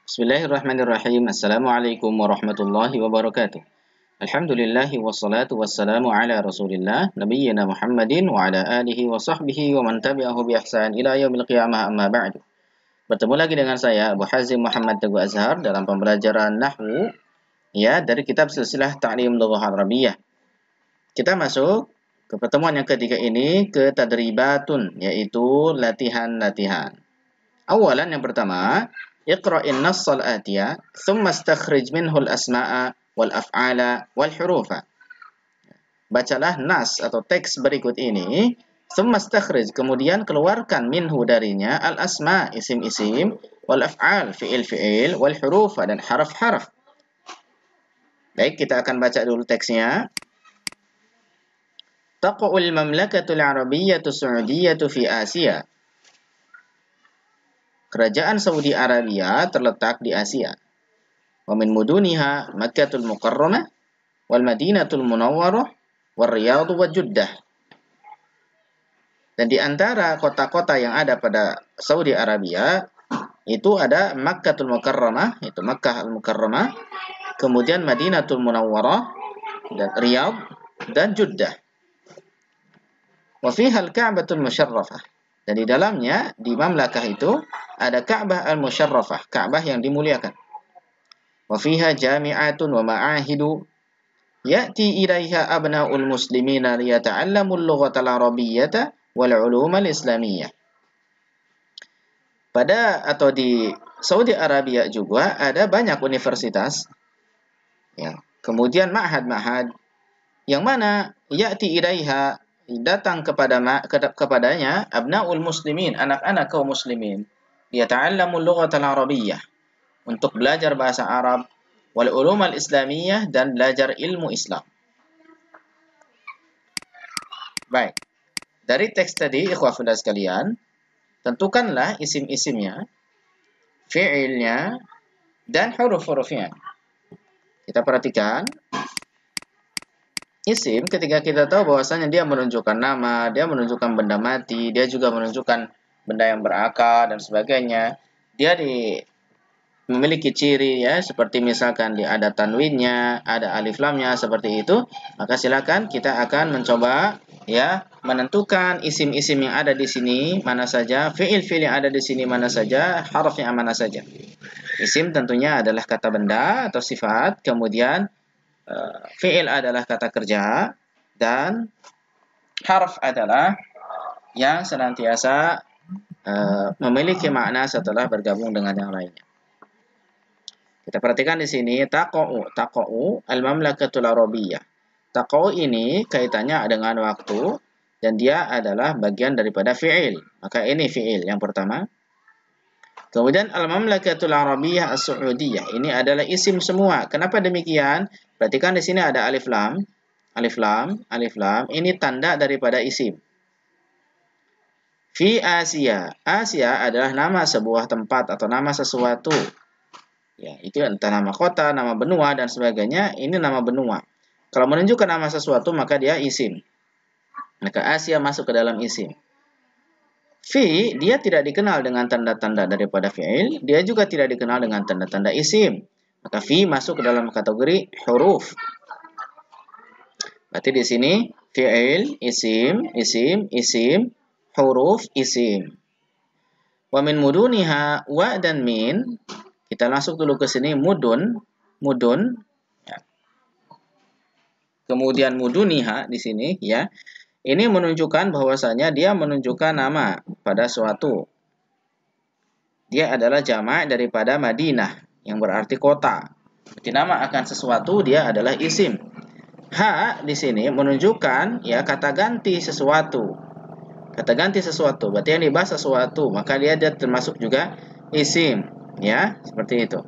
Bismillahirrahmanirrahim. Assalamualaikum warahmatullahi wabarakatuh. Alhamdulillahi wassalatu wassalamu ala rasulillah nabiyyina Muhammadin wa ala alihi wa sahbihi wa man tabi'ahu bi ihsan ila yaumil qiyamah amma ba'du. Bertemu lagi dengan saya Abu Hazim Muhammad Teguh Azhar dalam pembelajaran Nahwu dari kitab Silsilah Ta'lim Lughah Arabiyyah. Kita masuk ke pertemuan yang ketiga ini ke tadribatun, yaitu latihan-latihan. Awalan, yang pertama, Iqra'in nassal atiya, thumma istakhrij minhu al-asma'a wal-af'ala wal-hurufa. Bacalah nas atau teks berikut ini, thumma istakhrij, kemudian keluarkan minhu darinya al-asma, isim-isim, wal-af'al, fi'il-fi'il, wal-hurufa, dan haraf-haraf. Baik, kita akan baca dulu teksnya. Taqa'ul mamlakatul arabiyyatu su'udiyyatu fi Asia. Kerajaan Saudi Arabia terletak di Asia. Wa min muduniha Makkatul Mukarramah wal Madinatul Munawwarah wal Riyadh wa Jeddah. Dan di antara kota-kota yang ada pada Saudi Arabia itu ada Makkatul Mukarramah, itu Makkah Al-Mukarramah, kemudian Madinatul Munawwarah dan Riyadh dan Jeddah. Wa fiha al-Ka'batul Musyarrafah. Dan di dalamnya, di mamlakah itu, ada Ka'bah al-Musyarrafah, Ka'bah yang dimuliakan. Wa fiha jami'atun wa ma'ahidu ya'ti ilaiha abna'ul muslimina liyata'allamul lughatal arabiyyata wal ulumal islamiyah. Pada atau di Saudi Arabia juga ada banyak universitas, kemudian ma'had-ma'had, yang mana ya'ti ilaiha, datang kepadanya abnaul muslimin, anak-anak kaum muslimin, yata'allamul lughatal arabiyyah, untuk belajar bahasa Arab, wal ulumal islamiyah, dan belajar ilmu Islam. Baik, dari teks tadi ikhwah fillah sekalian, tentukanlah isim-isimnya, fi'ilnya, dan huruf-hurufnya. Kita perhatikan isim, ketika kita tahu bahwasanya dia menunjukkan nama, dia menunjukkan benda mati, dia juga menunjukkan benda yang berakar dan sebagainya. Dia memiliki ciri seperti misalkan dia ada tanwinnya, ada alif lamnya, seperti itu. Maka silakan kita akan mencoba menentukan isim-isim yang ada di sini mana saja, fiil-fiil yang ada di sini mana saja, harafnya mana saja. Isim tentunya adalah kata benda atau sifat, kemudian fi'il adalah kata kerja, dan harf adalah yang senantiasa memiliki makna setelah bergabung dengan yang lainnya. Kita perhatikan di sini taqa'u al-mamlakatul arabiyyah. Taqa'u ini kaitannya dengan waktu, dan dia adalah bagian daripada fi'il. Maka ini fi'il yang pertama. Kemudian al-mamlakatul arabiyyah as-su'udiyah, ini adalah isim semua. Kenapa demikian? Perhatikan di sini ada alif lam, alif lam, alif lam. Ini tanda daripada isim. Fi Asia. Asia adalah nama sebuah tempat atau nama sesuatu. Itu entah nama kota, nama benua, dan sebagainya. Ini nama benua. Kalau menunjukkan nama sesuatu, maka dia isim. Maka Asia masuk ke dalam isim. Fi, dia tidak dikenal dengan tanda-tanda daripada fi'il, dia juga tidak dikenal dengan tanda-tanda isim. Maka fi masuk ke dalam kategori huruf. Berarti di sini fi'il, isim, isim, isim, huruf, isim. Wa min muduniha, wa dan min. Kita langsung dulu ke sini, mudun, mudun. Kemudian muduniha di sini ini menunjukkan bahwasanya dia menunjukkan nama pada suatu. Dia adalah jamak daripada Madinah, yang berarti kota. Jadi nama akan sesuatu dia adalah isim. Ha di sini menunjukkan kata ganti sesuatu. Kata ganti sesuatu, berarti yang dibahas sesuatu, maka dia termasuk juga isim. Seperti itu.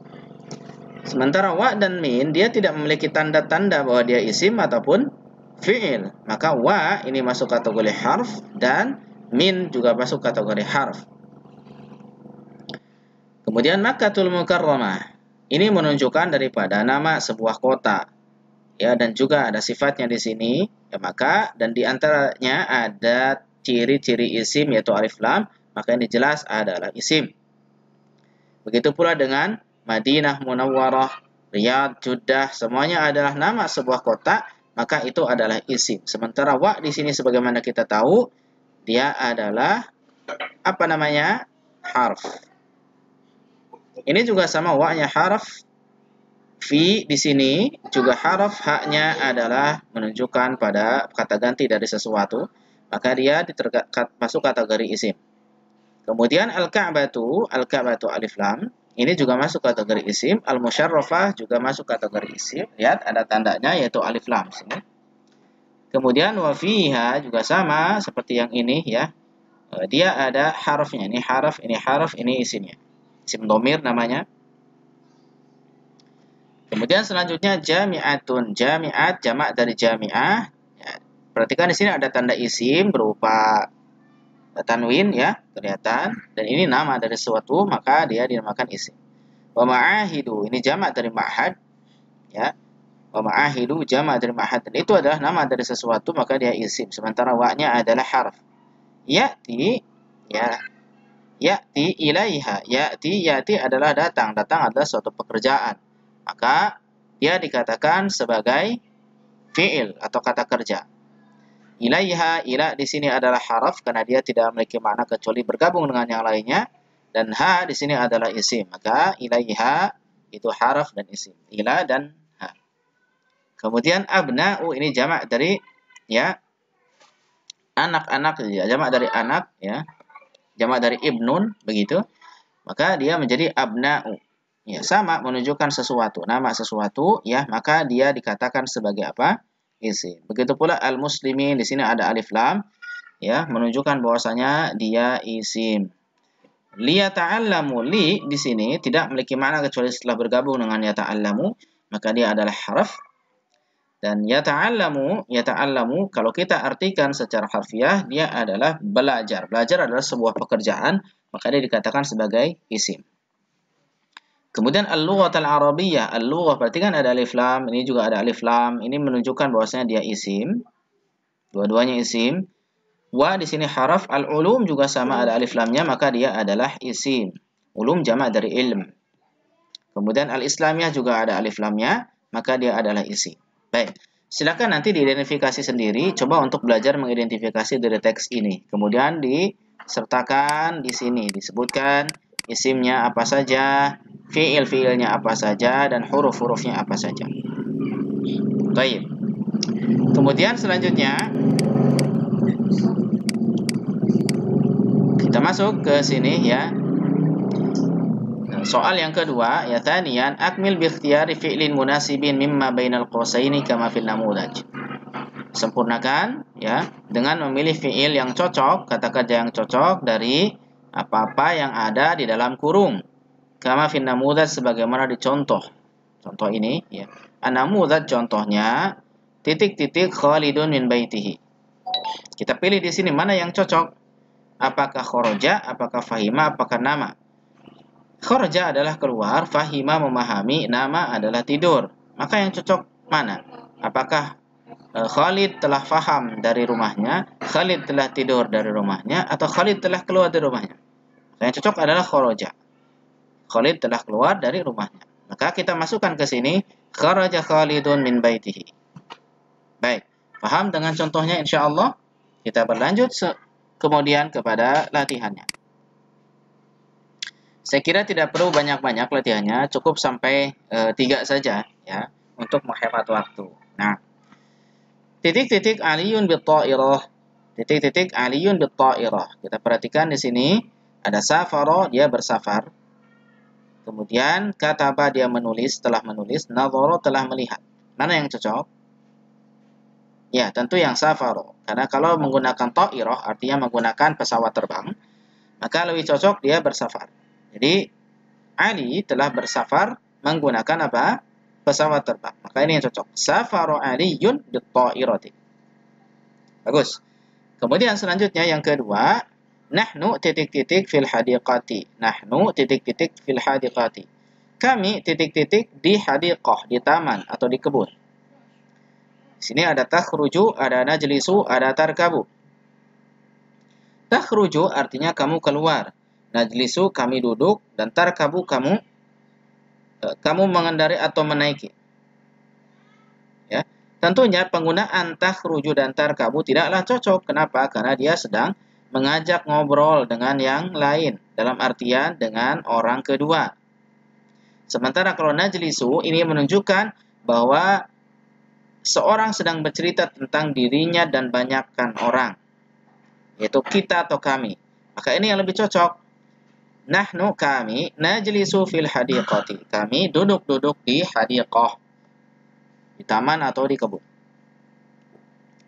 Sementara wa dan min, dia tidak memiliki tanda-tanda bahwa dia isim ataupun fi'il. Maka wa ini masuk kategori harf, dan min juga masuk kategori harf. Kemudian Makkatul Mukarramah, ini menunjukkan daripada nama sebuah kota. Dan juga ada sifatnya di sini, maka dan di antaranya ada ciri-ciri isim yaitu alif lam, maka ini jelas adalah isim. Begitu pula dengan Madinah Munawwarah, Riyadh, Jeddah, semuanya adalah nama sebuah kota, maka itu adalah isim. Sementara wa di sini sebagaimana kita tahu, dia adalah apa namanya? Harf. Ini juga sama, wa-nya harf. Fi di sini juga harf, haknya adalah menunjukkan pada kata ganti dari sesuatu, maka dia masuk kategori isim. Kemudian al-Ka'batu alif lam, ini juga masuk kategori isim. Al-Musyarrafah juga masuk kategori isim. Lihat ada tandanya yaitu alif lam sini. Kemudian wa fiha juga sama seperti yang ini ya. Dia ada harfnya, ini harf, ini isimnya. Isim dhamir namanya. Kemudian selanjutnya jami'atun. Jami'at jamak dari jami'ah. Ya, perhatikan di sini ada tanda isim berupa tanwin ya, kelihatan. Dan ini nama dari sesuatu, maka dia dinamakan isim. Wa ma'ahidu, ini jamak dari ma'had ya. Wa ma'ahidu jamak dari ma'had. Dan itu adalah nama dari sesuatu, maka dia isim. Sementara wa-nya adalah harf. Ya'ti ya. Ya'ti ilaiha. Ya'ti adalah datang. Datang adalah suatu pekerjaan. Maka dia dikatakan sebagai fi'il atau kata kerja. Ilaiha, ila di sini adalah haraf karena dia tidak memiliki makna kecuali bergabung dengan yang lainnya, dan ha di sini adalah isim. Maka ilaiha itu haraf dan isim. Ila dan ha. Kemudian abna'u, ini jamak dari ya anak-anak, ya, jamak dari anak ya. Jamak dari ibnun begitu. Maka dia menjadi abna'u. Ya, sama menunjukkan sesuatu, nama sesuatu ya, maka dia dikatakan sebagai apa? Isim. Begitu pula al-muslimin, di sini ada alif lam ya, menunjukkan bahwasanya dia isim. Liyata'allamu, li di sini tidak memiliki makna kecuali setelah bergabung dengan yata'allamu, maka dia adalah harf. Dan yata'allamu kalau kita artikan secara harfiah, dia adalah belajar. Belajar adalah sebuah pekerjaan, maka dia dikatakan sebagai isim. Kemudian al-lughat al-arabiyyah, al-lughah, perhatikan ada alif lam, ini juga ada alif lam, ini menunjukkan bahwasanya dia isim. Dua-duanya isim. Wa di sini haraf, al-ulum juga sama ada alif lamnya, maka dia adalah isim. Ulum jamak dari ilm. Kemudian al-islamiyah juga ada alif lamnya, maka dia adalah isim. Baik, silakan nanti diidentifikasi sendiri, coba untuk belajar mengidentifikasi dari teks ini. Kemudian disertakan di sini, disebutkan isimnya apa saja, fiil-fiilnya apa saja, dan huruf-hurufnya apa saja. Baik. Kemudian selanjutnya kita masuk ke sini ya. Soal yang kedua, ya thaniyan akmil bi ikhtiyari fi'lin munasibin mimma bainal qausaini kama fil namudaj. Sempurnakan ya dengan memilih fi'il yang cocok, kata kerja yang cocok dari apa-apa yang ada di dalam kurung. Kama fil namudaj sebagaimana di contoh. Contoh ini ya. An-namudaj contohnya titik-titik Khalidun min baitihi. Kita pilih di sini mana yang cocok. Apakah kharaja, apakah fahima, apakah nama. Kharaja adalah keluar, fahima memahami, nama adalah tidur. Maka yang cocok mana? Apakah Khalid telah faham dari rumahnya, Khalid telah tidur dari rumahnya, atau Khalid telah keluar dari rumahnya? Yang cocok adalah kharaja. Khalid telah keluar dari rumahnya. Maka kita masukkan ke sini, kharaja Khalidun min baitihi. Baik, paham dengan contohnya insyaallah? Kita berlanjut kemudian kepada latihannya. Saya kira tidak perlu banyak-banyak latihannya, cukup sampai 3 saja ya untuk menghemat waktu. Nah, titik-titik aliyun bit-ta'irah. Titik-titik aliyun bit-ta'irah. Kita perhatikan di sini ada safara, dia bersafar. Kemudian kataba, dia menulis, telah menulis, nadhara, telah melihat. Mana yang cocok? Ya, tentu yang safara. Karena kalau menggunakan ta'irah artinya menggunakan pesawat terbang, maka lebih cocok dia bersafar. Jadi Ali telah bersafar menggunakan apa? Pesawat terbang. Maka ini yang cocok. Safara Aliyun bit-ta'irati. Bagus. Kemudian selanjutnya yang kedua, nahnu titik-titik fil hadiqati. Nahnu titik-titik fil hadiqati. Kami titik-titik di hadiqah, di taman atau di kebun. Di sini ada takhruju, ada najlisu, ada tarkabu. Takhruju artinya kamu keluar. Najlisu kami duduk, dan tarkabu kamu kamu mengendarai atau menaiki. Ya. Tentunya penggunaan takhruju dan tarkabu tidaklah cocok. Kenapa? Karena dia sedang mengajak ngobrol dengan yang lain. Dalam artian dengan orang kedua. Sementara kalau najlisu ini menunjukkan bahwa seorang sedang bercerita tentang dirinya dan banyakkan orang. Yaitu kita atau kami. Maka ini yang lebih cocok. Nahnu kami najlisu fil hadiqati. Kami duduk-duduk di hadiqah. Di taman atau di kebun.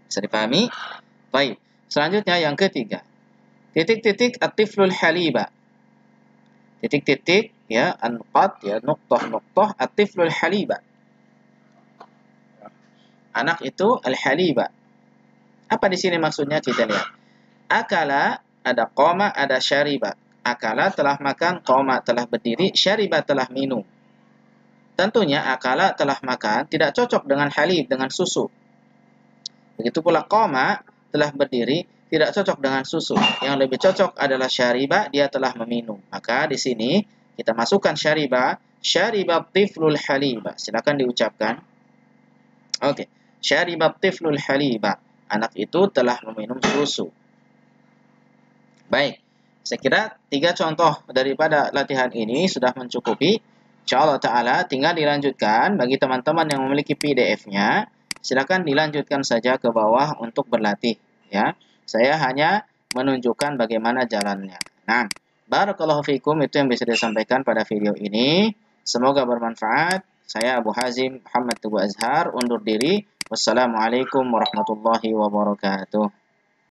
Bisa dipahami? Baik. Selanjutnya yang ketiga. Titik-titik at-tiflul haliba. Titik-titik ya, anqat ya, nuqtah-nuqtah at-tiflul haliba. Anak itu al-haliba. Apa di sini maksudnya? Kita lihat. Akala, ada qoma, ada syariba. Akala telah makan, qoma telah berdiri, syariba telah minum. Tentunya akala telah makan tidak cocok dengan halib, dengan susu. Begitu pula qoma telah berdiri tidak cocok dengan susu. Yang lebih cocok adalah syariba, dia telah meminum. Maka di sini kita masukkan syariba, syariba tiflul haliba. Silakan diucapkan. Oke. Syariba tiflul haliba. Anak itu telah meminum susu. Baik. Saya kira 3 contoh daripada latihan ini sudah mencukupi. Insyaallah ta'ala tinggal dilanjutkan. Bagi teman-teman yang memiliki PDF-nya, silakan dilanjutkan saja ke bawah untuk berlatih. Ya, saya hanya menunjukkan bagaimana jalannya. Nah, barakallahu fikum, itu yang bisa disampaikan pada video ini. Semoga bermanfaat. Saya Abu Hazim Muhammad Tugu Azhar undur diri. Wassalamualaikum warahmatullahi wabarakatuh.